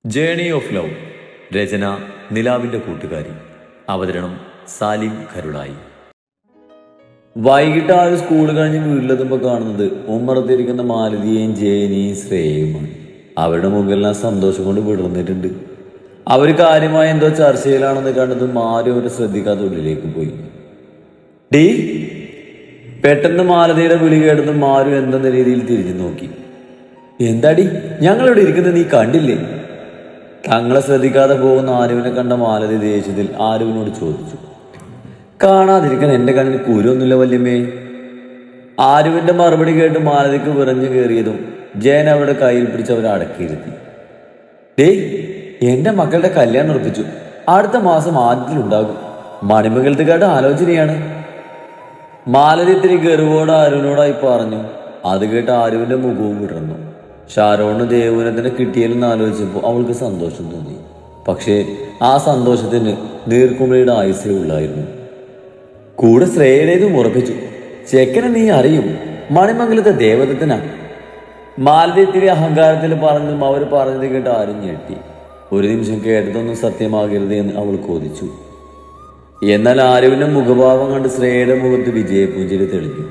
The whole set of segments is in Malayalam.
Journey of love. രചന നിലാവിൻ്റെ കൂട്ടുകാരി. അവതരണം സാലിം കരുളായി. വൈകിട്ട് ആര് സ്കൂൾ കഴിഞ്ഞ് വീട്ടിലെത്തുമ്പോൾ കാണുന്നത് ഉമ്മറത്തിരിക്കുന്ന മാലതിയെയും ജയനിയും ശ്രേയയുമാണ്. അവരുടെ മുകളിൽ സന്തോഷം കൊണ്ട് വിടർന്നിട്ടുണ്ട്. അവർ കാര്യമായ എന്തോ ചർച്ചയിലാണെന്ന് കണ്ടതും ആരും അവരെ ശ്രദ്ധിക്കാത്ത ഉള്ളിലേക്ക് പോയി. ഡീ പെട്ടെന്ന് മാലതിയുടെ വിളി കേട്ടതും ആരും എന്തെന്ന രീതിയിൽ തിരിഞ്ഞു നോക്കി. എന്താടി ഞങ്ങളിവിടെ ഇരിക്കുന്നത് നീ കണ്ടില്ലേ? തങ്ങളെ ശ്രദ്ധിക്കാതെ പോകുന്ന ആരുവിനെ കണ്ട മാലതി ദേഷ്യത്തിൽ ആരുവിനോട് ചോദിച്ചു. കാണാതിരിക്കാൻ എൻ്റെ കണ്ണിന് കുരുവൊന്നുമില്ല വല്യമ്മേ. ആരുവിൻ്റെ മറുപടി കേട്ട് മാലതിക്ക് വിറഞ്ഞു കയറിയതും ജയൻ അവരുടെ കയ്യിൽ പിടിച്ച് അവരെ അടക്കിയിരുത്തി. ഡേയ്, എൻ്റെ മക്കളുടെ കല്യാണം ഉറപ്പിച്ചു. അടുത്ത മാസം ആദ്യത്തിലുണ്ടാകും. മണിമംഗലത്തുകാരുടെ ആലോചനയാണ്. മാലതി ഇത്തിരി ഗർവോട് ആരുവിനോടായി പറഞ്ഞു. അത് കേട്ട് ആരുവിൻ്റെ മുഖവും വിടർന്നു. ഷാരോണ് ദേവുനെ കിട്ടിയെന്ന് ആലോചിച്ചപ്പോൾ അവൾക്ക് സന്തോഷം തോന്നി. പക്ഷേ ആ സന്തോഷത്തിന് നീർക്കുമിളിയുടെ ആയുസേ ഉള്ളായിരുന്നു. കൂടെ ശ്രേയയുടേതും ഉറപ്പിച്ചു. ചെക്കനെ നീ അറിയും, മണിമംഗലത്തെ ദേവതത്തിനാ. മാലതി ഇത്തിരി അഹങ്കാരത്തിൽ പറഞ്ഞതും അവർ പറഞ്ഞത് കേട്ട് ആരും ഞെട്ടി. ഒരു നിമിഷം കേട്ടതൊന്നും സത്യമാകരുത് എന്ന് അവൾ കൊതിച്ചു. എന്നാൽ ആരുവിൻ്റെ മുഖഭാവം കണ്ട് ശ്രേയയുടെ മുഖത്ത് വിജയപൂഞ്ചിരി തെളിഞ്ഞു.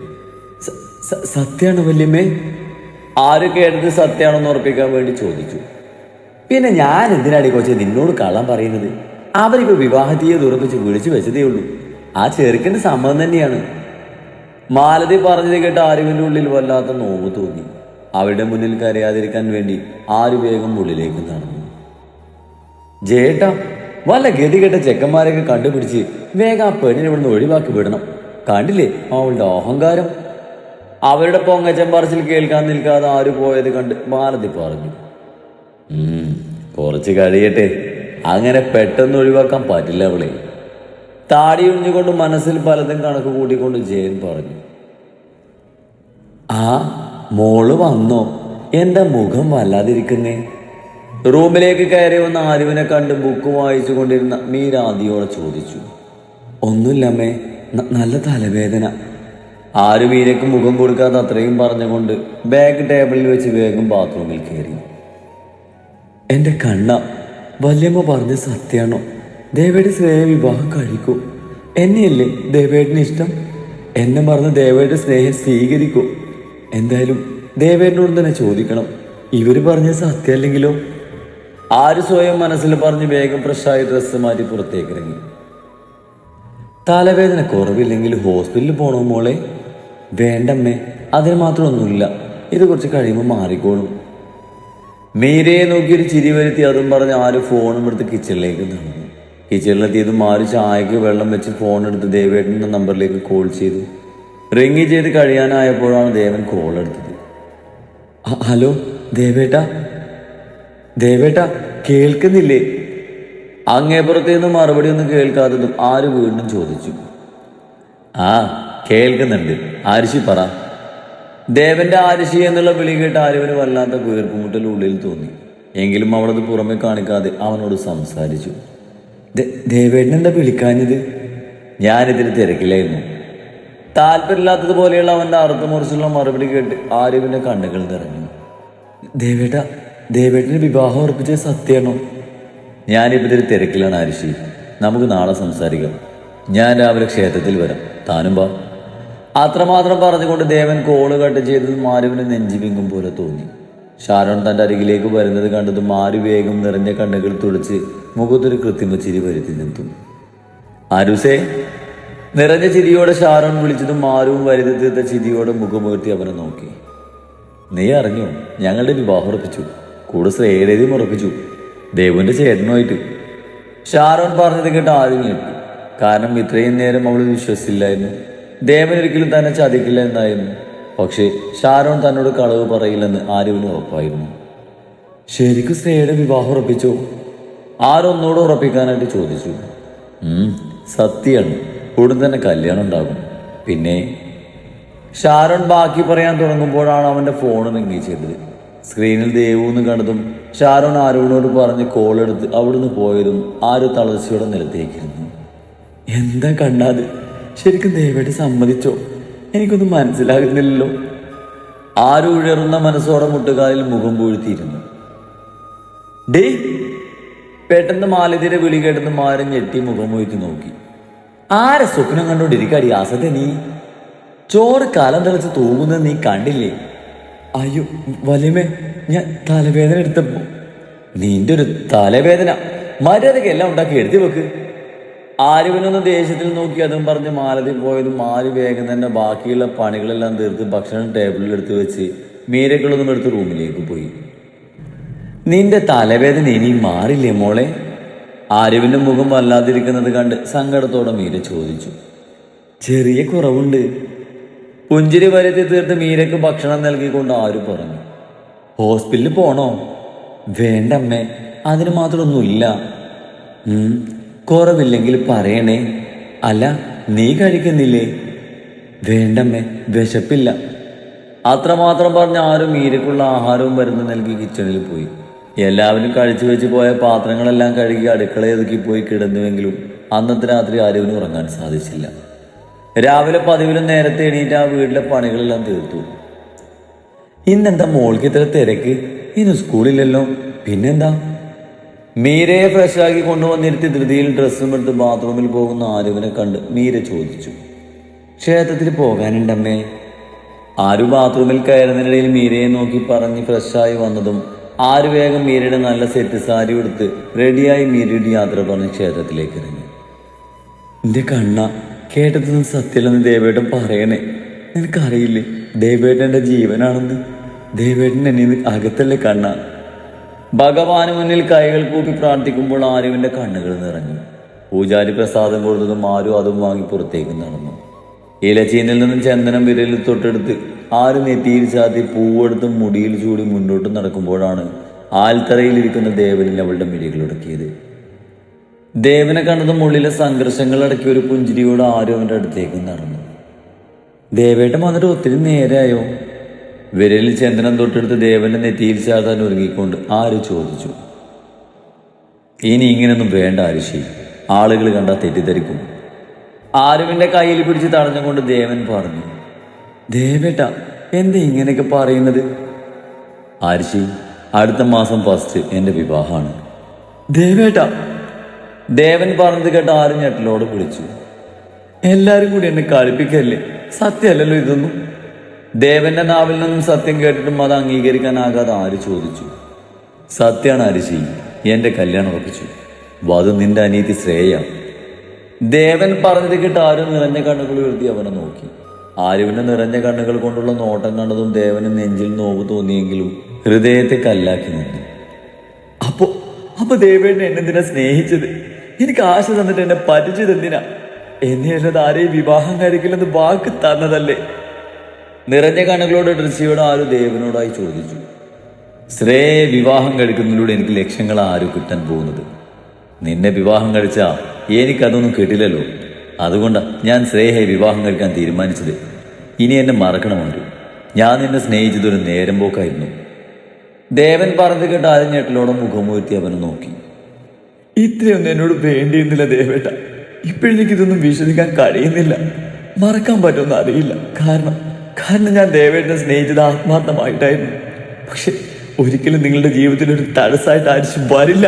സത്യാണ് വല്യമ്മേ. ആര് കേട്ടത് സത്യമാണെന്ന് ഉറപ്പിക്കാൻ വേണ്ടി ചോദിച്ചു. പിന്നെ ഞാൻ എന്തിനാടി കൊച്ചെ നിന്നോട് കള്ളം പറയുന്നത്? അവരിപ്പോൾ വിവാഹത്തീയെ ഉറപ്പിച്ച് വിളിച്ചു വെച്ചതേ ഉള്ളൂ. ആ ചെറുക്കൻ്റെ സമ്മതം തന്നെയാണ്. മാലതി പറഞ്ഞത് കേട്ട് ആരുവിൻ്റെ ഉള്ളിൽ വല്ലാത്ത നോവ് തോന്നി. അവരുടെ മുന്നിൽ കരയാതിരിക്കാൻ വേണ്ടി ആര് വേഗം ഉള്ളിലേക്ക് നടന്നു. ജേട്ടാ, വല്ല ഗതികെട്ട ചെക്കന്മാരെയൊക്കെ കണ്ടുപിടിച്ച് വേഗം ആ പെണ്ണിനെ ഇവിടുന്ന് ഒഴിവാക്കി വിടണം. കണ്ടില്ലേ അവളുടെ അഹങ്കാരം? അവരുടെ പൊങ്ങച്ചൻ പറച്ചിൽ കേൾക്കാൻ നിൽക്കാതെ ആര് പോയത് കണ്ട് മാലതി പറഞ്ഞു. കുറച്ച് കഴിയട്ടെ, അങ്ങനെ പെട്ടെന്ന് ഒഴിവാക്കാൻ പറ്റില്ല അവളെ. താടി ഉഴിഞ്ഞുകൊണ്ട് മനസ്സിൽ പലതും കണക്ക് കൂട്ടിക്കൊണ്ട് ജയൻ പറഞ്ഞു. ആ മോള് വന്നോ? എന്താ മുഖം വല്ലാതിരിക്കുന്നേ? റൂമിലേക്ക് കയറി വന്ന ആരുവിനെ കണ്ട് ബുക്ക് വായിച്ചു കൊണ്ടിരുന്ന മീരാദിയോടെ ചോദിച്ചു. ഒന്നുമില്ലമ്മേ, നല്ല തലവേദന. ആരും മീരയ്ക്ക് മുഖം കൊടുക്കാതെ അത്രയും പറഞ്ഞുകൊണ്ട് ബാഗ് ടേബിളിൽ വെച്ച് വേഗം ബാത്റൂമിൽ കയറി. എൻ്റെ കണ്ണ, വല്യമ്മ പറഞ്ഞ സത്യാണോ? ദേവയുടെ സ്നേഹ വിവാഹം കഴിക്കൂ. എന്നെയല്ലേ ദേവേടിന് ഇഷ്ടം? എന്നെ പറഞ്ഞ് ദേവയുടെ സ്നേഹം സ്വീകരിക്കൂ. എന്തായാലും ദേവേടിനോട് തന്നെ ചോദിക്കണം. ഇവർ പറഞ്ഞ സത്യമല്ലെങ്കിലോ? ആര് സ്വയം മനസ്സിൽ പറഞ്ഞ് വേഗം ഫ്രഷായി ഡ്രസ്സ് മാറ്റി പുറത്തേക്ക് ഇറങ്ങി. തലവേദന കുറവില്ലെങ്കിൽ ഹോസ്പിറ്റലിൽ പോകണോ മോളെ? വേണ്ടമ്മേ, അതിന് മാത്രം ഒന്നുമില്ല. ഇത് കുറച്ച് കഴിയുമ്പോൾ മാറിക്കോളും. മീരയെ നോക്കിയൊരു ചിരി വരുത്തി അതും പറഞ്ഞ് ആര് ഫോണും എടുത്ത് കിച്ചണിലേക്ക് നടന്നു. കിച്ചണിലെത്തിയതും ആര് ചായക്ക് വെള്ളം വെച്ച് ഫോൺ എടുത്ത് ദേവേട്ടൻ്റെ നമ്പറിലേക്ക് കോൾ ചെയ്തു. റിങ് ചെയ്ത് കഴിയാനായപ്പോഴാണ് ദേവൻ കോൾ എടുത്തത്. ഹലോ ദേവേട്ടാ. ദേവേട്ടാ, കേൾക്കുന്നില്ലേ? അങ്ങേപ്പുറത്തേന്ന് മറുപടി ഒന്നും കേൾക്കാത്തതും ആര് വീണ്ടും ചോദിച്ചു. ആ കേൾക്കുന്നുണ്ട്, ആരിശി പറ. ദേവന്റെ ആരിശി എന്നുള്ള വിളി കേട്ട് ആരുവിന് വല്ലാത്ത വീർപ്പുമുട്ടൽ ഉള്ളിൽ തോന്നി. എങ്കിലും അവളത് പുറമെ കാണിക്കാതെ അവനോട് സംസാരിച്ചു. ദേവേട്ടൻ എന്താ വിളിക്കാഞ്ഞത്? ഞാനിതിന് തിരക്കില്ലായിരുന്നു. താല്പര്യമില്ലാത്തതുപോലെയുള്ള അവന്റെ അർത്ഥമുറിച്ചുള്ള മറുപടി കേട്ട് ആരുവിന്റെ കണ്ണുകൾ നിറഞ്ഞു. ദേവേട്ടാ, ദേവേട്ടന് വിവാഹം ഉറപ്പിച്ച സത്യമാണോ? ഞാനിപ്പോൾ ഇതിൽ തിരക്കിലാണ് ആരിഷി. നമുക്ക് നാളെ സംസാരിക്കാം. ഞാൻ രാവിലെ ക്ഷേത്രത്തിൽ വരാം, താനും വാ. അത്രമാത്രം പറഞ്ഞുകൊണ്ട് ദേവൻ കോള് കട്ട് ചെയ്തതും ആരുവിന് നെഞ്ചി വിങ്ങും പോലെ തോന്നി. ഷാരോൺ തൻ്റെ അരികിലേക്ക് വരുന്നത് കണ്ടതും ആരു വേഗം നിറഞ്ഞ കണ്ണുകൾ തുളച്ച് മുഖത്തൊരു കൃത്രിമ ചിരി വരുത്തി നിന്നു. ആരുസേ, നിറഞ്ഞ ചിരിയോടെ ഷാരോൺ വിളിച്ചതും ആരുവും വരുത്തി തീർത്ത ചിരിയോടെ മുഖമുയർത്തി അവനെ നോക്കി. നീ അറിഞ്ഞോ, ഞങ്ങളുടെ വിവാഹം ഉറപ്പിച്ചു. കൂടെ ശ്രേയയുടേതും ഉറപ്പിച്ചു, ദേവുവിൻ്റെ ചേട്ടനുമായിട്ട്. ഷാരോൺ പറഞ്ഞത് കേട്ട് ആരും ഞെട്ടി. കാരണം ഇത്രയും നേരം അവൾ വിശ്വസിച്ചില്ലായിരുന്നു. ദേവൻ ഒരിക്കലും തന്നെ ചതിക്കില്ല എന്നായിരുന്നു. പക്ഷേ ഷാരോൺ തന്നോട് കളവ് പറയില്ലെന്ന് ആരുവിന് ഉറപ്പായിരുന്നു. ശരിക്കും ശ്രേയയുടെ വിവാഹം ഉറപ്പിച്ചോ? ആരൊന്നോട് ഉറപ്പിക്കാനായിട്ട് ചോദിച്ചു. സത്യമാണ്, ഉടൻ തന്നെ കല്യാണം ഉണ്ടാകും. പിന്നെ ഷാരോൺ ബാക്കി പറയാൻ തുടങ്ങുമ്പോഴാണ് അവൻ്റെ ഫോൺ റിങ് ചെയ്തത്. സ്ക്രീനിൽ ദേവു എന്ന് കണ്ടതും ഷാരോൺ ആരോട് പറഞ്ഞ് കോളെടുത്ത് അവിടുന്ന് പോയതും ആര് തളർച്ചയോടെ നിലത്തേക്കിരുന്നു. എന്താ കണ്ടാത്? ശരിക്കും ദേവയുടെ സമ്മതിച്ചോ? എനിക്കൊന്നും മനസ്സിലാകുന്നില്ലല്ലോ. ആരും ഉയർന്ന മനസ്സോടെ മുട്ടുകാലിൽ മുഖം പൂഴ്ത്തിയിരുന്നു. ഡേ പെട്ടെന്ന് മാലതിയുടെ വിളി കേട്ടെന്ന് മാരൻ ഞെട്ടി മുഖം പോയിട്ട് നോക്കി. ആരെ സ്വപ്നം കണ്ടോണ്ടിരിക്കാടി ആസത്തെ നീ? ചോറ് കാലം തെളിച്ച് തൂങ്ങുന്നത് നീ കണ്ടില്ലേ? അയ്യോ വലിയമേ, ഞാൻ തലവേദന എടുത്തപ്പോ. നിന്റെ ഒരു തലവേദന മര്യാദക്ക് എല്ലാം ഉണ്ടാക്കി എഴുതി വെക്ക്. ആരുവിനൊന്ന് ദേഷ്യത്തിൽ നോക്കി അതും പറഞ്ഞ് മാലതി പോയതും ആര് വേഗം തന്നെ ബാക്കിയുള്ള പണികളെല്ലാം തീർത്ത് ഭക്ഷണം ടേബിളിൽ എടുത്ത് വെച്ച് മീരക്കുള്ളതും എടുത്ത് റൂമിലേക്ക് പോയി. നിന്റെ തലവേദന ഇനിയും മാറില്ലേ മോളെ? ആരുവിന്റെ മുഖം വല്ലാതിരിക്കുന്നത് കണ്ട് സങ്കടത്തോടെ മീര ചോദിച്ചു. ചെറിയ കുറവുണ്ട്. പുഞ്ചിരി വരുത്തി തീർത്ത് മീരക്ക് ഭക്ഷണം നൽകിക്കൊണ്ട് ആര് പറഞ്ഞു. ഹോസ്പിറ്റലിൽ പോണോ? വേണ്ടമ്മേ, അതിന് മാത്രമൊന്നുമില്ല. കുറവില്ലെങ്കിൽ പറയണേ. അല്ല, നീ കഴിക്കുന്നില്ലേ? വേണ്ടമ്മേ, വിശപ്പില്ല. അത്രമാത്രം പറഞ്ഞ ആരും മീരക്കുള്ള ആഹാരവും മരുന്ന് നൽകി കിച്ചണിൽ പോയി. എല്ലാവരും കഴിച്ചു വെച്ച് പോയ പാത്രങ്ങളെല്ലാം കഴുകി അടുക്കളയൊതുക്കി പോയി കിടന്നുവെങ്കിലും അന്നത്തെ രാത്രി ആരുവിന് ഉറങ്ങാൻ സാധിച്ചില്ല. രാവിലെ പതിവിലും നേരത്തെ എണീറ്റ് ആ വീട്ടിലെ പണികളെല്ലാം തീർത്തു. ഇന്നെന്താ മോൾക്ക് ഇത്ര തിരക്ക്? ഇന്ന് സ്കൂളില്ലല്ലോ, പിന്നെന്താ? മീരയെ ഫ്രഷാക്കി കൊണ്ടുവന്നിരുത്തി ധൃതിയിൽ ഡ്രസ്സും എടുത്ത് ബാത്റൂമിൽ പോകുന്ന ആരുവിനെ കണ്ട് മീര ചോദിച്ചു. ക്ഷേത്രത്തിൽ പോകാനുണ്ടമ്മേ. ആരു ബാത്റൂമിൽ കയറുന്നതിനിടയിൽ മീരയെ നോക്കി പറഞ്ഞ് ഫ്രഷായി വന്നതും ആര് വേഗം മീരയുടെ നല്ല സെറ്റ് സാരി എടുത്ത് റെഡിയായി മീരയുടെ യാത്ര പറഞ്ഞ് ക്ഷേത്രത്തിലേക്ക് ഇറങ്ങി. എന്റെ കണ്ണ, കേട്ടതൊന്നും സത്യല്ലെന്ന് ദേവേട്ടൻ പറയണേ. നിനക്കറിയില്ലേ ദേവേട്ടൻ എൻ്റെ ജീവനാണെന്ന്? ദേവേട്ടൻ എന്നെ അകത്തല്ലേ കണ്ണ? ഭഗവാന് മുന്നിൽ കൈകൾ കൂപ്പി പ്രാർത്ഥിക്കുമ്പോൾ ആരുവിന്റെ കണ്ണുകൾ നിറഞ്ഞു. പൂജാരി പ്രസാദം കൊടുത്തതും ആരും അതും വാങ്ങി പുറത്തേക്ക് നടന്നു. ഇലച്ചീനിൽ നിന്നും ചന്ദനം വിരലിൽ തൊട്ടെടുത്ത് ആര് നെറ്റിയിൽ ചാത്തി പൂവെടുത്ത് മുടിയിൽ ചൂടി മുന്നോട്ട് നടക്കുമ്പോഴാണ് ആൽത്തറയിലിരിക്കുന്ന ദേവനിൽ അവളുടെ മിഴികളുടക്കിയത്. ദേവനെ കണ്ടതും ഉള്ളിലെ സംഘർഷങ്ങൾ അടക്കി ഒരു പുഞ്ചിരിയോട് ആരും അവൻ്റെ അടുത്തേക്ക് നടന്നു. ദേവേട്ടൻ വന്നിട്ട് ഒത്തിരി നേരമായോ? വിരലിൽ ചന്ദനം തൊട്ടെടുത്ത് ദേവന്റെ നെറ്റിയിൽ ചാത്താൻ ഒരുങ്ങിക്കൊണ്ട് ആര് ചോദിച്ചു. ഇനി ഇങ്ങനെയൊന്നും വേണ്ട ആരുഷി, ആളുകൾ കണ്ടാൽ തെറ്റിദ്ധരിക്കും. ആരുവിന്റെ കയ്യിൽ പിടിച്ച് തടഞ്ഞുകൊണ്ട് ദേവൻ പറഞ്ഞു. ദേവേട്ട, എന്താ ഇങ്ങനെയൊക്കെ പറയുന്നത്? ആരുഷി, അടുത്ത മാസം 1 എൻ്റെ വിവാഹമാണ്. ദേവേട്ട, ദേവൻ പറഞ്ഞത് കേട്ട് ആരും ഞെട്ടലോട് വിളിച്ചു. എല്ലാരും കൂടി എന്നെ കളിപ്പിക്കല്ലേ, സത്യമല്ലല്ലോ ഇതൊന്നും. ദേവന്റെ നാവിൽ നിന്നും സത്യം കേട്ടിട്ടും അത് അംഗീകരിക്കാനാകാതെ ആര് ചോദിച്ചു. സത്യമാണ് ആരുഷി, എന്റെ കല്യാണം ഉറപ്പിച്ചു. വധു നിന്റെ അനിയത്തി ശ്രേയ. ദേവൻ പറഞ്ഞത് കേട്ട് ആരും നിറഞ്ഞ കണ്ണുകൾ ഉയർത്തി അവനെ നോക്കി. ആരുവിന്റെ നിറഞ്ഞ കണ്ണുകൾ കൊണ്ടുള്ള നോട്ടം കണ്ടതും ദേവന് നെഞ്ചിൽ നോവ് തോന്നിയെങ്കിലും ഹൃദയത്തെ കല്ലാക്കി നിന്നു. അപ്പൊ ദേവേട്ടൻ എന്നെന്തിനാ സ്നേഹിച്ചത്? എനിക്ക് ആശ തന്നിട്ട് എന്നെ പറ്റിച്ചത് എന്തിനാ? എന്നെ അല്ലാതെ ആരെയും വിവാഹം കഴിക്കില്ലെന്ന് വാക്ക് തന്നതല്ലേ? നിറഞ്ഞ കണ്ണുകളോട് ഡ്രസ്സിയോട് ആരും ദേവനോടായി ചോദിച്ചു. ശ്രേയെ വിവാഹം കഴിക്കുന്നതിലൂടെ എനിക്ക് ലക്ഷ്യങ്ങൾ ആരും കിട്ടാൻ പോകുന്നത്. നിന്നെ വിവാഹം കഴിച്ചാ എനിക്കതൊന്നും കിട്ടില്ലല്ലോ. അതുകൊണ്ടാ ഞാൻ ശ്രേയയെ വിവാഹം കഴിക്കാൻ തീരുമാനിച്ചത്. ഇനി എന്നെ മറക്കണമല്ലോ. ഞാൻ നിന്നെ സ്നേഹിച്ചതൊരു നേരം പോക്കായിരുന്നു. ദേവൻ പറഞ്ഞു കേട്ട് അരഞ്ഞേട്ടിലോടെ മുഖമുയർത്തി അവനെ നോക്കി. ഇത്രയൊന്നും എന്നോട് വേണ്ടിയിരുന്നില്ല ദേവേട്ട. ഇപ്പോഴെനിക്കിതൊന്നും വിശ്വസിക്കാൻ കഴിയുന്നില്ല. മറക്കാൻ പറ്റുമെന്ന് അറിയില്ല. കാരണം ഞാൻ ദേവേട്ടനെ സ്നേഹിച്ചത് ആത്മാർത്ഥമായിട്ടായിരുന്നു. പക്ഷെ ഒരിക്കലും നിങ്ങളുടെ ജീവിതത്തിൽ ഒരു തടസ്സമായിട്ട് ആരും വരില്ല.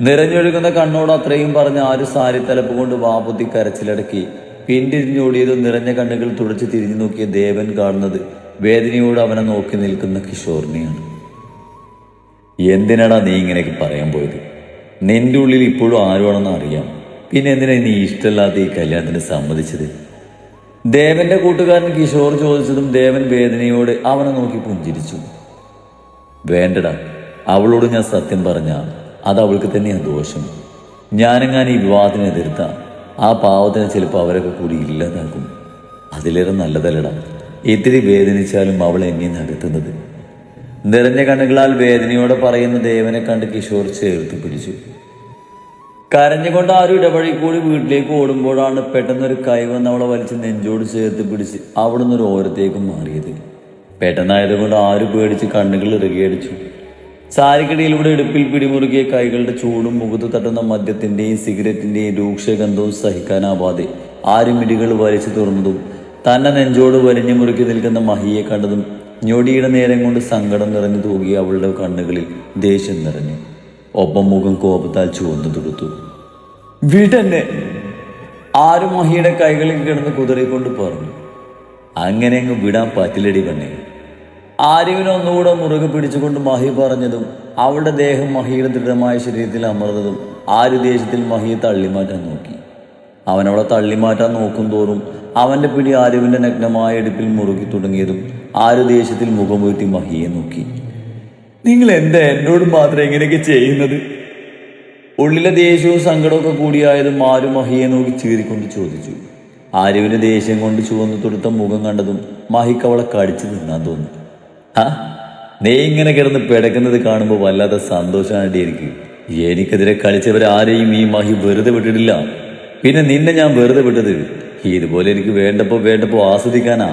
നിറഞ്ഞൊഴുകുന്ന കണ്ണോട് അത്രയും പറഞ്ഞ് ആര് സാരി തലപ്പ് കൊണ്ട് വാപുത്തി കരച്ചിലടക്കി പിന്തിരിഞ്ഞോടിയതും നിറഞ്ഞ കണ്ണുകൾ തുടച്ച് തിരിഞ്ഞു നോക്കിയ ദേവൻ കാണുന്നത് വേദനയോട് അവനെ നോക്കി നിൽക്കുന്ന കിഷോറിനെയാണ്. എന്തിനാടാ നീ ഇങ്ങനെയൊക്കെ പറയാൻ പോയത്? നിന്റെ ഉള്ളിൽ ഇപ്പോഴും ആരുവാണെന്ന് അറിയാം. പിന്നെ എന്തിനാ നീ ഇഷ്ടമില്ലാത്ത ഈ കല്യാണത്തിന് സമ്മതിച്ചത്? ദേവന്റെ കൂട്ടുകാരൻ കിഷോർ ചോദിച്ചതും ദേവൻ വേദനയോടെ അവനെ നോക്കി പുഞ്ചിരിച്ചു. വേണ്ടടാ, അവളോട് ഞാൻ സത്യം പറഞ്ഞ അത് അവൾക്ക് തന്നെയാണ് ദോഷം. ഞാനെങ്ങാനും ഈ വിവാഹത്തിന് എതിർത്ത ആ പാവത്തിന് ചിലപ്പോൾ അവരൊക്കെ കൂടി ഇല്ലാതാക്കും. അതിലേറെ നല്ലതല്ലടാ ഇത്തിരി വേദനിച്ചാലും അവൾ എന്നെ നടത്തുന്നത്. നിറഞ്ഞ കണ്ണുകളാൽ വേദനയോടെ പറയുന്ന ദേവനെ കണ്ട് കിഷോർ ചേർത്ത് പിടിച്ചു. കരഞ്ഞുകൊണ്ട് ആരും ഇടവഴി കൂടി വീട്ടിലേക്ക് ഓടുമ്പോഴാണ് പെട്ടെന്നൊരു കൈ വന്ന് അവളെ വലിച്ച് നെഞ്ചോട് ചേർത്ത് പിടിച്ച് അവിടുന്ന് ഒരു ഓരത്തേക്കും മാറിയത്. പെട്ടെന്നായതുകൊണ്ട് ആരും പേടിച്ച് കണ്ണുകൾ ഇറുകിയടിച്ചു. സാരിക്കിടയിലൂടെ ഇടുപ്പിൽ പിടിമുറുകിയ കൈകളുടെ ചൂടും മുഖത്ത് തട്ടുന്ന മദ്യത്തിന്റെയും സിഗരറ്റിന്റെയും രൂക്ഷഗന്ധവും സഹിക്കാനാവാതെ ആരും ഇടികൾ വലിച്ചു തുറന്നതും തന്നെ നെഞ്ചോട് വലിഞ്ഞു മുറുക്കി നിൽക്കുന്ന മഹിയെ കണ്ടതും ഞൊടിയുടെ നേരം കൊണ്ട് സങ്കടം നിറഞ്ഞു തൂകിയ അവളുടെ കണ്ണുകളിൽ ദേഷ്യം നിറഞ്ഞു. ഒപ്പം മുഖം കോപത്താൽ ചുവന്നു തുടുത്തു. വീട്ടെന്നെ, ആരും മഹിയുടെ കൈകളിൽ കിടന്ന് കുതിരക്കൊണ്ട് പറഞ്ഞു. അങ്ങനെ അങ്ങ് വിടാൻ പറ്റില്ലടി പെണ്ണെ. ആര്യവിനെ ഒന്നുകൂടെ മുറുകെ പിടിച്ചുകൊണ്ട് മഹി പറഞ്ഞതും അവളുടെ ദേഹം മഹിയുടെ ദൃഢമായ ശരീരത്തിൽ അമർന്നതും ആര്യ ദേഷ്യത്തിൽ മഹിയെ തള്ളിമാറ്റാൻ നോക്കി. അവനവളെ തള്ളിമാറ്റാൻ നോക്കും തോറും അവന്റെ പിടി ആര്യവിന്റെ നഗ്നമായ ഇടുപ്പിൽ മുറുകി തുടങ്ങിയതും ആര്യ ദേഷ്യത്തിൽ മുഖം വീഴ്ത്തി മഹിയെ നോക്കി. നിങ്ങൾ എന്താ എന്നോട് മാത്രം എങ്ങനെയൊക്കെ ചെയ്യുന്നത്? ഉള്ളിലെ ദേഷ്യവും സങ്കടമൊക്കെ കൂടിയായതും ആര് മഹിയെ നോക്കി ചീറിക്കൊണ്ട് ചോദിച്ചു. ആര്യവിന്റെ ദേഷ്യം കൊണ്ട് ചുവന്നു തൊടുത്ത മുഖം കണ്ടതും മഹിക്ക് അവളെ കടിച്ചു തിന്നാൻ തോന്നി. നീ ഇങ്ങനെ കിടന്ന് പിടക്കുന്നത് കാണുമ്പോൾ വല്ലാത്ത സന്തോഷമാണ് എനിക്കെതിരെ കളിച്ചവരാരെയും ഈ മഹി വെറുതെ വിട്ടിട്ടില്ല. പിന്നെ നിന്നെ ഞാൻ വെറുതെ വിട്ടത് ഇതുപോലെ എനിക്ക് വേണ്ടപ്പോ ആസ്വദിക്കാനാ.